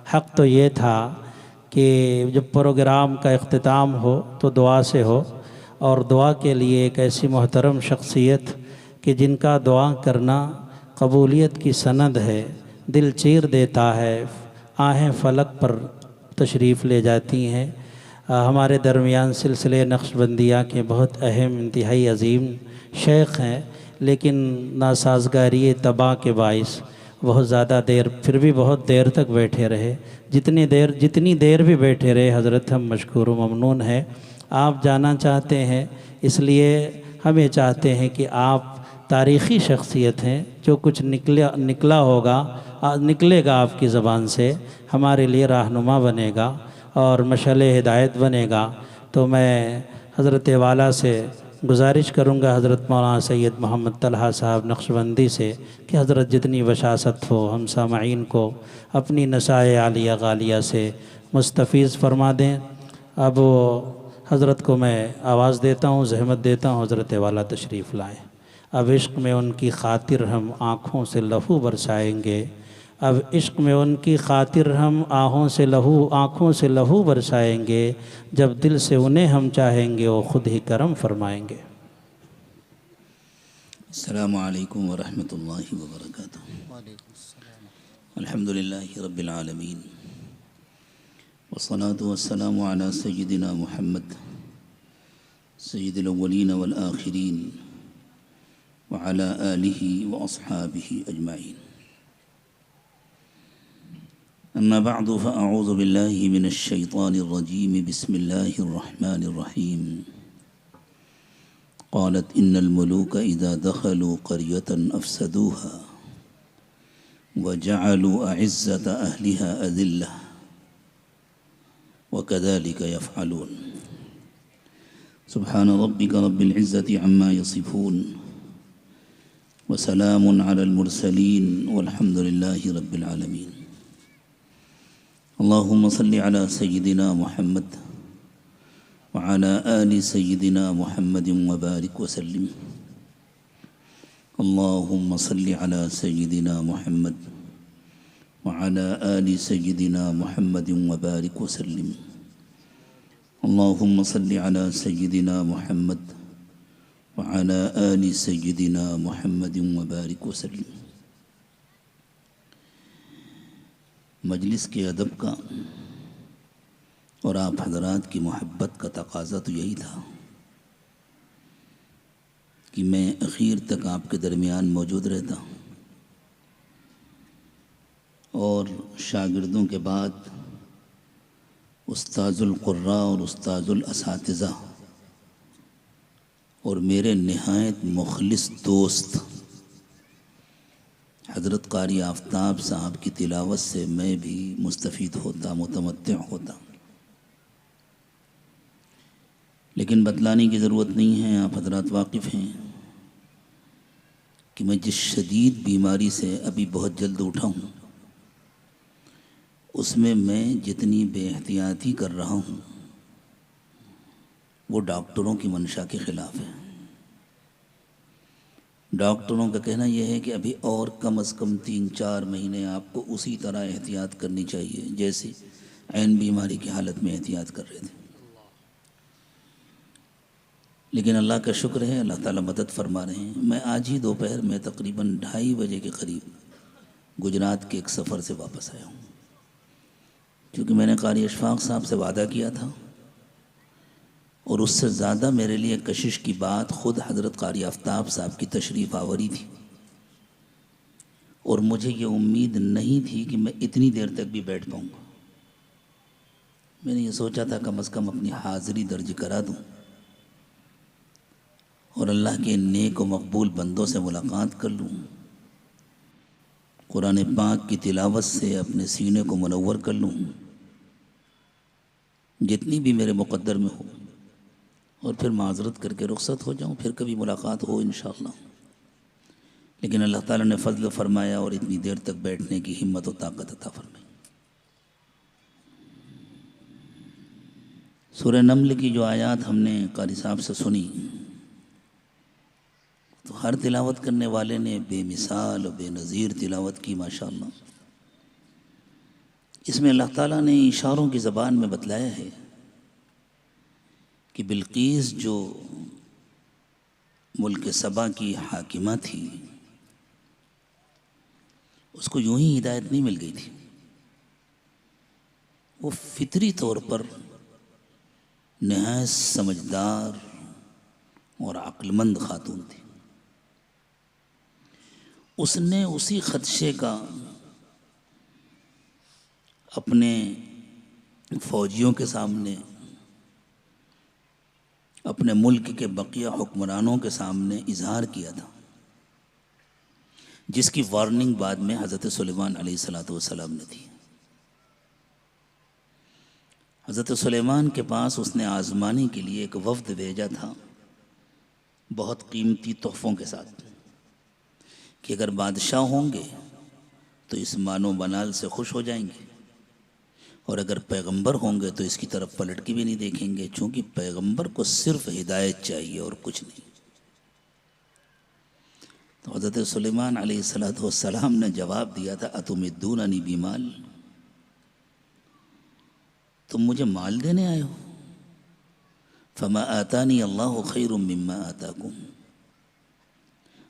حق تو یہ تھا کہ جب پروگرام کا اختتام ہو تو دعا سے ہو، اور دعا کے لیے ایک ایسی محترم شخصیت کہ جن کا دعا کرنا قبولیت کی سند ہے، دل چیر دیتا ہے، آہیں فلک پر تشریف لے جاتی ہیں۔ ہمارے درمیان سلسلے نقشبندیہ کے بہت اہم، انتہائی عظیم شیخ ہیں، لیکن ناسازگاری طبع کے باعث بہت زیادہ دیر، پھر بھی بہت دیر تک بیٹھے رہے۔ جتنی دیر بھی بیٹھے رہے حضرت، ہم مشکور و ممنون ہیں۔ آپ جانا چاہتے ہیں، اس لیے ہم یہ چاہتے ہیں کہ آپ تاریخی شخصیت ہیں، جو کچھ نکلا ہوگا، نکلے گا آپ کی زبان سے، ہمارے لیے رہنما بنے گا اور مشعل ہدایت بنے گا۔ تو میں حضرت والا سے گزارش کروں گا، حضرت مولانا سید محمد طلحہ صاحب نقشبندی سے، کہ حضرت جتنی وشاست ہو ہم سامعین کو اپنی نصائح عالیہ غالیہ سے مستفیض فرما دیں۔ اب حضرت کو میں آواز دیتا ہوں، زحمت دیتا ہوں، حضرت والا تشریف لائیں۔ اب عشق میں ان کی خاطر ہم آنکھوں سے لہو برسائیں گے، اب عشق میں ان کی خاطر ہم آنکھوں سے لہو برسائیں گے، جب دل سے انہیں ہم چاہیں گے وہ خود ہی کرم فرمائیں گے۔ السلام علیکم ورحمۃ اللہ وبرکاتہ۔ الحمدللہ رب العالمین، والصلاة والسلام علی سیدنا محمد سید الاولین والآخرین وعلی آلہ واصحابہ اجمعین۔ اما بعد فاعوذ باللہ من الشیطان الرجیم، بسم اللہ الرحمن الرحیم۔ قالت ان الملوک اذا دخلوا قریة افسدوها وجعلوا اعزة اہلها اذلة وكذلك يفعلون۔ سبحان ربك رب العزة عما يصفون وسلام على المرسلين والحمد لله رب العالمين۔ اللهم صل على سيدنا محمد وعلى آل سيدنا محمد وبارك وسلم۔ اللهم صل على سيدنا محمد وعلى آل سيدنا محمد وبارك وسلم۔ اللهم صل على سيدنا محمد وعلى آل سيدنا محمد وبارك وسلم۔ مجلس کے ادب کا اور آپ حضرات کی محبت کا تقاضا تو یہی تھا کہ میں اخیر تک آپ کے درمیان موجود رہتا ہوں، اور شاگردوں کے بعد استاذ القراء اور استاذ الاساتذہ اور میرے نہایت مخلص دوست حضرت قاری آفتاب صاحب کی تلاوت سے میں بھی مستفید ہوتا، متمتع ہوتا۔ لیکن بتلانے کی ضرورت نہیں ہے، آپ حضرات واقف ہیں کہ میں جس شدید بیماری سے ابھی بہت جلد اٹھا ہوں، اس میں جتنی بے احتیاطی کر رہا ہوں وہ ڈاکٹروں کی منشا کے خلاف ہے۔ ڈاکٹروں کا کہنا یہ ہے کہ ابھی اور کم از کم 3-4 مہینے آپ کو اسی طرح احتیاط کرنی چاہیے جیسے عین بیماری کی حالت میں احتیاط کر رہے تھے۔ لیکن اللہ کا شکر ہے، اللہ تعالیٰ مدد فرما رہے ہیں۔ میں آج ہی دوپہر میں تقریباً 2:30 بجے کے قریب گجرات کے ایک سفر سے واپس آیا ہوں، کیونکہ میں نے قاری اشفاق صاحب سے وعدہ کیا تھا، اور اس سے زیادہ میرے لیے کشش کی بات خود حضرت قاری آفتاب صاحب کی تشریف آوری تھی، اور مجھے یہ امید نہیں تھی کہ میں اتنی دیر تک بھی بیٹھ پاؤں گا۔ میں نے یہ سوچا تھا کم از کم اپنی حاضری درج کرا دوں اور اللہ کے نیک و مقبول بندوں سے ملاقات کر لوں، قرآن پاک کی تلاوت سے اپنے سینے کو منور کر لوں، جتنی بھی میرے مقدر میں ہو، اور پھر معذرت کر کے رخصت ہو جاؤں، پھر کبھی ملاقات ہو انشاءاللہ۔ لیکن اللہ تعالیٰ نے فضل فرمایا اور اتنی دیر تک بیٹھنے کی ہمت و طاقت عطا فرمائی۔ سورہ نمل کی جو آیات ہم نے قاری صاحب سے سنی، تو ہر تلاوت کرنے والے نے بے مثال و بے نظیر تلاوت کی ماشاءاللہ۔ اس میں اللہ تعالیٰ نے اشاروں کی زبان میں بتلایا ہے کہ بلقیس جو ملک سبا کی حاکمہ تھی، اس کو یوں ہی ہدایت نہیں مل گئی تھی. وہ فطری طور پر نہایت سمجھدار اور عقل مند خاتون تھی. اس نے اسی خدشے کا اپنے فوجیوں کے سامنے، اپنے ملک کے بقیہ حکمرانوں کے سامنے اظہار کیا تھا، جس کی وارننگ بعد میں حضرت سلیمان علیہ السلام نے دی. حضرت سلیمان کے پاس اس نے آزمانے کے لیے ایک وفد بھیجا تھا بہت قیمتی تحفوں کے ساتھ، کہ اگر بادشاہ ہوں گے تو اس مان و بنال سے خوش ہو جائیں گے، اور اگر پیغمبر ہوں گے تو اس کی طرف پلٹ کے بھی نہیں دیکھیں گے، چونکہ پیغمبر کو صرف ہدایت چاہیے اور کچھ نہیں. تو حضرت سلیمان علیہ السلام نے جواب دیا تھا اتمدوننی بمال، تم مجھے مال دینے آئے ہو؟ فما آتانی اللہ خیر مما آتاکم.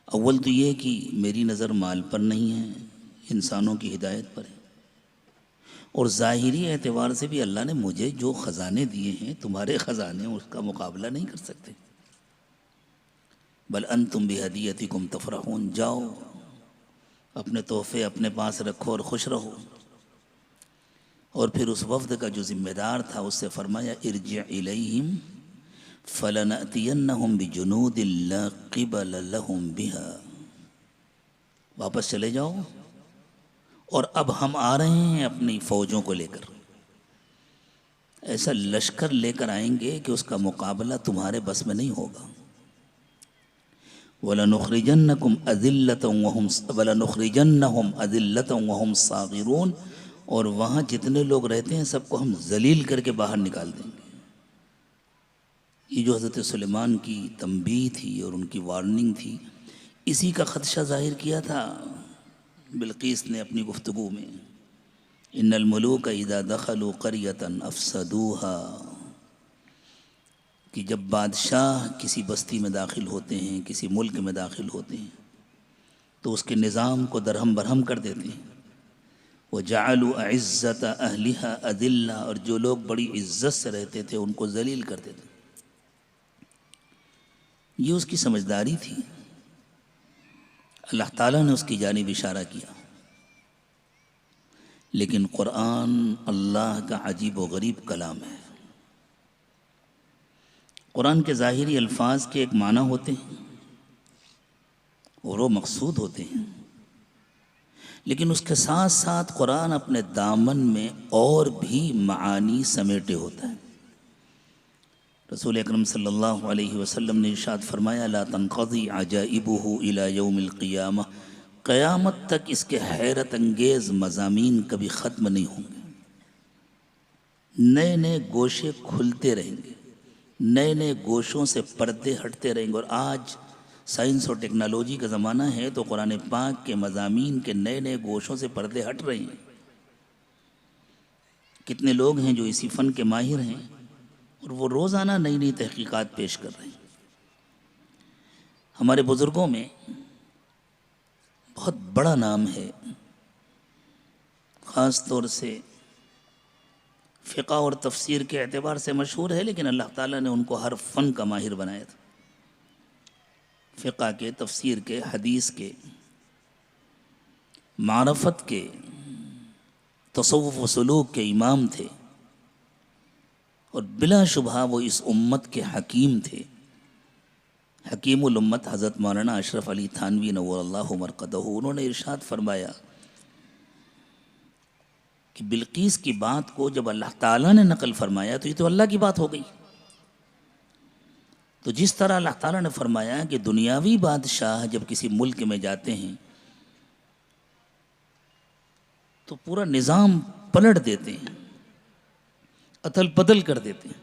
اول تو یہ کہ میری نظر مال پر نہیں ہے، انسانوں کی ہدایت پر ہے، اور ظاہری اعتبار سے بھی اللہ نے مجھے جو خزانے دیے ہیں، تمہارے خزانے اس کا مقابلہ نہیں کر سکتے. بل انتم بہدیتکم تفرحون، جاؤ اپنے تحفے اپنے پاس رکھو اور خوش رہو. اور پھر اس وفد کا جو ذمہ دار تھا اس سے فرمایا ارجع الیہم فلنأتینہم بجنود لا قبل لہم بہا، واپس چلے جاؤ اور اب ہم آ رہے ہیں اپنی فوجوں کو لے کر، ایسا لشکر لے کر آئیں گے کہ اس کا مقابلہ تمہارے بس میں نہیں ہوگا. وَلَنُخْرِجَنَّكُمْ أَذِلَّةً وَهُمْ صَاغِرُونَ، اور وہاں جتنے لوگ رہتے ہیں سب کو ہم ذلیل کر کے باہر نکال دیں گے. یہ جو حضرت سلیمان کی تنبیہ تھی اور ان کی وارننگ تھی، اسی کا خدشہ ظاہر کیا تھا بلقیس نے اپنی گفتگو میں. ان الملوک اذا دخلوا قریۃ افسدوها، کہ جب بادشاہ کسی بستی میں داخل ہوتے ہیں، کسی ملک میں داخل ہوتے ہیں تو اس کے نظام کو درہم برہم کر دیتے ہیں. وَجَعَلُوا أَعِزَّةَ أَهْلِهَا أَذِلَّةً، اور جو لوگ بڑی عزت سے رہتے تھے ان کو ذلیل کر دیتے. یہ اس کی سمجھداری تھی. اللہ تعالیٰ نے اس کی جانب اشارہ کیا. لیکن قرآن اللہ کا عجیب و غریب کلام ہے. قرآن کے ظاہری الفاظ کے ایک معنی ہوتے ہیں اور وہ مقصود ہوتے ہیں، لیکن اس کے ساتھ ساتھ قرآن اپنے دامن میں اور بھی معانی سمیٹے ہوتا ہے. رسول اکرم صلی اللہ علیہ وسلم نے ارشاد فرمایا لا تنقضی عجائبہ الی یوم القیامہ، قیامت تک اس کے حیرت انگیز مضامین کبھی ختم نہیں ہوں گے. نئے نئے گوشے کھلتے رہیں گے، نئے نئے گوشوں سے پردے ہٹتے رہیں گے. اور آج سائنس اور ٹیکنالوجی کا زمانہ ہے تو قرآن پاک کے مضامین کے نئے نئے گوشوں سے پردے ہٹ رہے ہیں. کتنے لوگ ہیں جو اسی فن کے ماہر ہیں اور وہ روزانہ نئی نئی تحقیقات پیش کر رہے ہیں. ہمارے بزرگوں میں بہت بڑا نام ہے، خاص طور سے فقہ اور تفسیر کے اعتبار سے مشہور ہے، لیکن اللہ تعالیٰ نے ان کو ہر فن کا ماہر بنایا تھا. فقہ کے، تفسیر کے، حدیث کے، معرفت کے، تصوف و سلوک کے امام تھے، اور بلا شبہ وہ اس امت کے حکیم تھے. حکیم الامت حضرت مولانا اشرف علی تھانوی نور اللہ مرقدہ، انہوں نے ارشاد فرمایا کہ بلقیس کی بات کو جب اللہ تعالیٰ نے نقل فرمایا تو یہ تو اللہ کی بات ہو گئی. تو جس طرح اللہ تعالیٰ نے فرمایا کہ دنیاوی بادشاہ جب کسی ملک میں جاتے ہیں تو پورا نظام پلٹ دیتے ہیں، ادل بدل کر دیتے ہیں،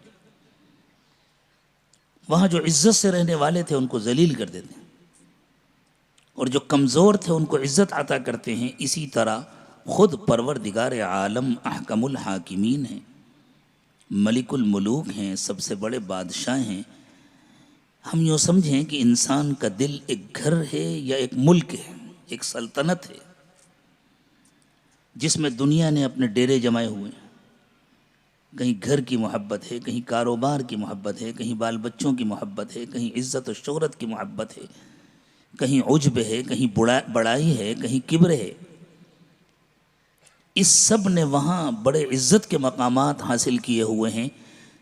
وہاں جو عزت سے رہنے والے تھے ان کو ذلیل کر دیتے ہیں، اور جو کمزور تھے ان کو عزت عطا کرتے ہیں. اسی طرح خود پروردگار عالم احکم الحاکمین ہیں، ملک الملوک ہیں، سب سے بڑے بادشاہ ہیں، ہم یوں سمجھیں کہ انسان کا دل ایک گھر ہے یا ایک ملک ہے، ایک سلطنت ہے جس میں دنیا نے اپنے ڈیرے جمائے ہوئے ہیں۔ کہیں گھر کی محبت ہے، کہیں کاروبار کی محبت ہے، کہیں بال بچوں کی محبت ہے، کہیں عزت و شہرت کی محبت ہے، کہیں عجب ہے، کہیں بڑائی ہے، کہیں کبر ہے۔ اس سب نے وہاں بڑے عزت کے مقامات حاصل کیے ہوئے ہیں۔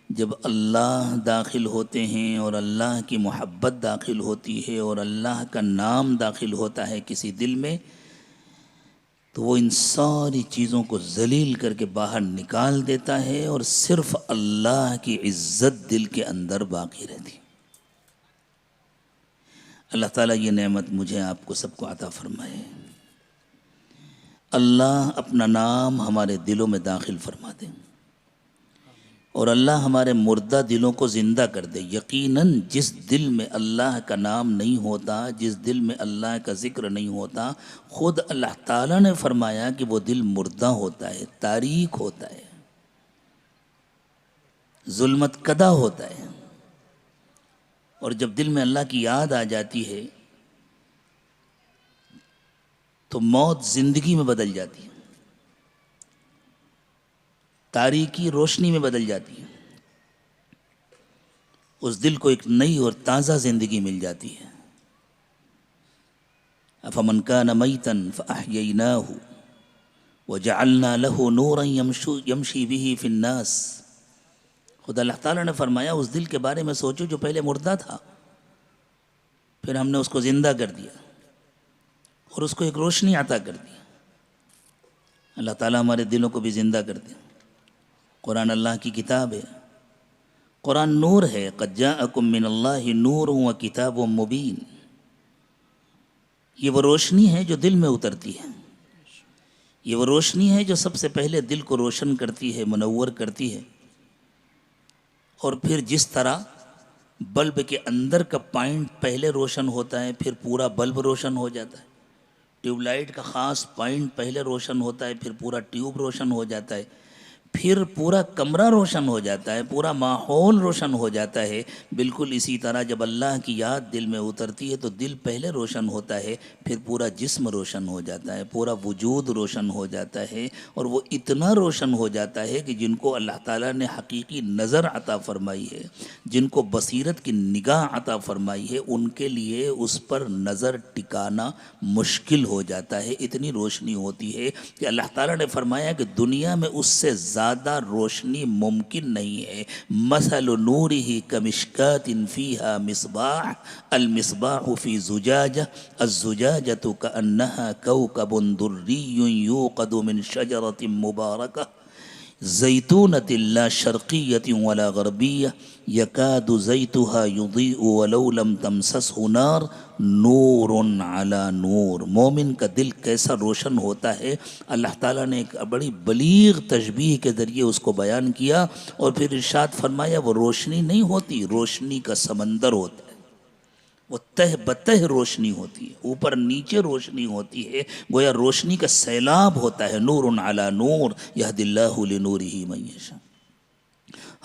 جب اللہ داخل ہوتے ہیں اور اللہ کی محبت داخل ہوتی ہے اور اللہ کا نام داخل ہوتا ہے کسی دل میں، تو وہ ان ساری چیزوں کو ذلیل کر کے باہر نکال دیتا ہے اور صرف اللہ کی عزت دل کے اندر باقی رہتی ہے۔ اللہ تعالیٰ یہ نعمت مجھے آپ کو سب کو عطا فرمائے۔ اللہ اپنا نام ہمارے دلوں میں داخل فرما دے اور اللہ ہمارے مردہ دلوں کو زندہ کر دے۔ یقیناً جس دل میں اللہ کا نام نہیں ہوتا، جس دل میں اللہ کا ذکر نہیں ہوتا، خود اللہ تعالیٰ نے فرمایا کہ وہ دل مردہ ہوتا ہے، تاریک ہوتا ہے، ظلمت کدہ ہوتا ہے۔ اور جب دل میں اللہ کی یاد آ جاتی ہے تو موت زندگی میں بدل جاتی ہے، تاریکی روشنی میں بدل جاتی ہے، اس دل کو ایک نئی اور تازہ زندگی مل جاتی ہے۔ افمن کان میتا فاحییناہ وجعلنا له نورا یمشی به فی الناس۔ خدا اللہ تعالیٰ نے فرمایا اس دل کے بارے میں سوچو جو پہلے مردہ تھا، پھر ہم نے اس کو زندہ کر دیا اور اس کو ایک روشنی عطا کر دی۔ اللہ تعالیٰ ہمارے دلوں کو بھی زندہ کر دے۔ قرآن اللہ کی کتاب ہے، قرآن نور ہے۔ قد جاءکم من اللہ نور و کتاب مبین۔ یہ وہ روشنی ہے جو دل میں اترتی ہے، یہ وہ روشنی ہے جو سب سے پہلے دل کو روشن کرتی ہے، منور کرتی ہے، اور پھر جس طرح بلب کے اندر کا پوائنٹ پہلے روشن ہوتا ہے پھر پورا بلب روشن ہو جاتا ہے، ٹیوب لائٹ کا خاص پوائنٹ پہلے روشن ہوتا ہے پھر پورا ٹیوب روشن ہو جاتا ہے، پھر پورا کمرہ روشن ہو جاتا ہے، پورا ماحول روشن ہو جاتا ہے۔ بالکل اسی طرح جب اللہ کی یاد دل میں اترتی ہے تو دل پہلے روشن ہوتا ہے، پھر پورا جسم روشن ہو جاتا ہے، پورا وجود روشن ہو جاتا ہے، اور وہ اتنا روشن ہو جاتا ہے کہ جن کو اللہ تعالیٰ نے حقیقی نظر عطا فرمائی ہے، جن کو بصیرت کی نگاہ عطا فرمائی ہے، ان کے لیے اس پر نظر ٹکانا مشکل ہو جاتا ہے۔ اتنی روشنی ہوتی ہے کہ اللہ تعالیٰ نے فرمایا کہ دنیا میں اس سے زیادہ روشنی ممکن نہیں ہے۔ مثل نورہ کمشکات فیہا مصباح، المصباح فی زجاجہ، الزجاجۃ کأنہا کوکب دری یوقد من شجرۃ مبارکہ زیتونۃ لا شرقیۃ ولا غربیہ یکاد زیتها یضیء ولو لم تمسسہ نار نور علی نور۔ مومن کا دل کیسا روشن ہوتا ہے، اللہ تعالیٰ نے ایک بڑی بلیغ تشبیہ کے ذریعے اس کو بیان کیا، اور پھر ارشاد فرمایا وہ روشنی نہیں ہوتی، روشنی کا سمندر ہوتا ہے، وہ تہ بتہ روشنی ہوتی ہے، اوپر نیچے روشنی ہوتی ہے، گویا روشنی کا سیلاب ہوتا ہے۔ نور علی نور یہدی اللہ لنورہ من یشاء۔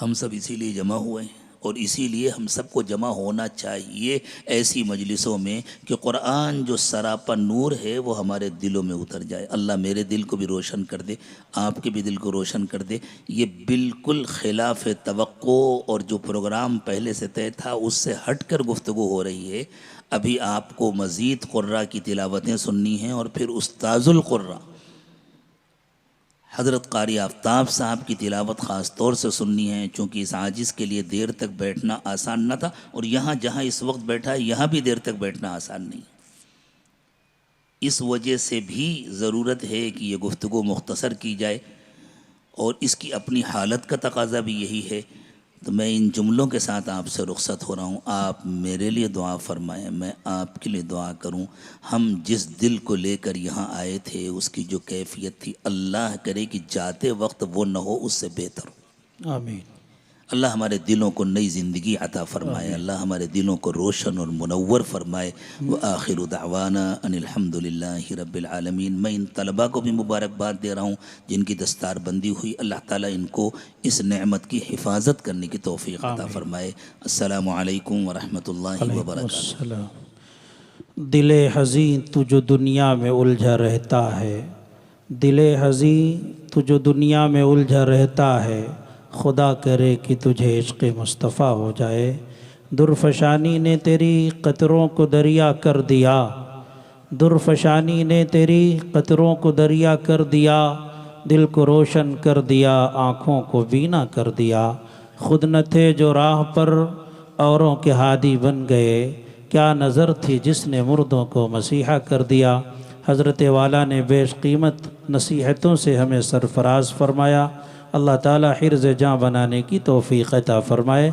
ہم سب اسی لیے جمع ہوئے ہیں، اور اسی لیے ہم سب کو جمع ہونا چاہیے ایسی مجلسوں میں کہ قرآن جو سراپا نور ہے وہ ہمارے دلوں میں اتر جائے۔ اللہ میرے دل کو بھی روشن کر دے، آپ کے بھی دل کو روشن کر دے۔ یہ بالکل خلاف توقع اور جو پروگرام پہلے سے طے تھا اس سے ہٹ کر گفتگو ہو رہی ہے۔ ابھی آپ کو مزید قرآ کی تلاوتیں سننی ہیں، اور پھر استاذ القرآ حضرت قاری آفتاب صاحب کی تلاوت خاص طور سے سننی ہے، چونکہ اس عاجز کے لیے دیر تک بیٹھنا آسان نہ تھا، اور یہاں جہاں اس وقت بیٹھا ہے یہاں بھی دیر تک بیٹھنا آسان نہیں۔ اس وجہ سے بھی ضرورت ہے کہ یہ گفتگو مختصر کی جائے، اور اس کی اپنی حالت کا تقاضا بھی یہی ہے۔ تو میں ان جملوں کے ساتھ آپ سے رخصت ہو رہا ہوں۔ آپ میرے لیے دعا فرمائیں، میں آپ کے لیے دعا کروں۔ ہم جس دل کو لے کر یہاں آئے تھے اس کی جو کیفیت تھی، اللہ کرے کہ جاتے وقت وہ نہ ہو، اس سے بہتر ہو۔ آمین۔ اللہ ہمارے دلوں کو نئی زندگی عطا فرمائے، اللہ ہمارے دلوں کو روشن اور منور فرمائے۔ وآخر دعوانا ان الحمدللہ رب العالمین۔ میں ان طلباء کو بھی مبارکباد دے رہا ہوں جن کی دستار بندی ہوئی، اللہ تعالیٰ ان کو اس نعمت کی حفاظت کرنے کی توفیق عطا فرمائے۔ السلام علیکم ورحمۃ اللہ وبرکاتہ۔ السلام۔ دل حزین تو جو دنیا میں الجھا رہتا ہے، دل حزین تو جو دنیا میں الجھا رہتا ہے، خدا کرے کہ تجھے عشق مصطفیٰ ہو جائے۔ درفشانی نے تیری قطروں کو دریا کر دیا، درفشانی نے تیری قطروں کو دریا کر دیا، دل کو روشن کر دیا، آنکھوں کو بینا کر دیا۔ خود نہ تھے جو راہ پر اوروں کے ہادی بن گئے، کیا نظر تھی جس نے مردوں کو مسیحا کر دیا۔ حضرت والا نے بیش قیمت نصیحتوں سے ہمیں سرفراز فرمایا۔ اللہ تعالیٰ حرز جاں بنانے کی توفیق عطا فرمائے۔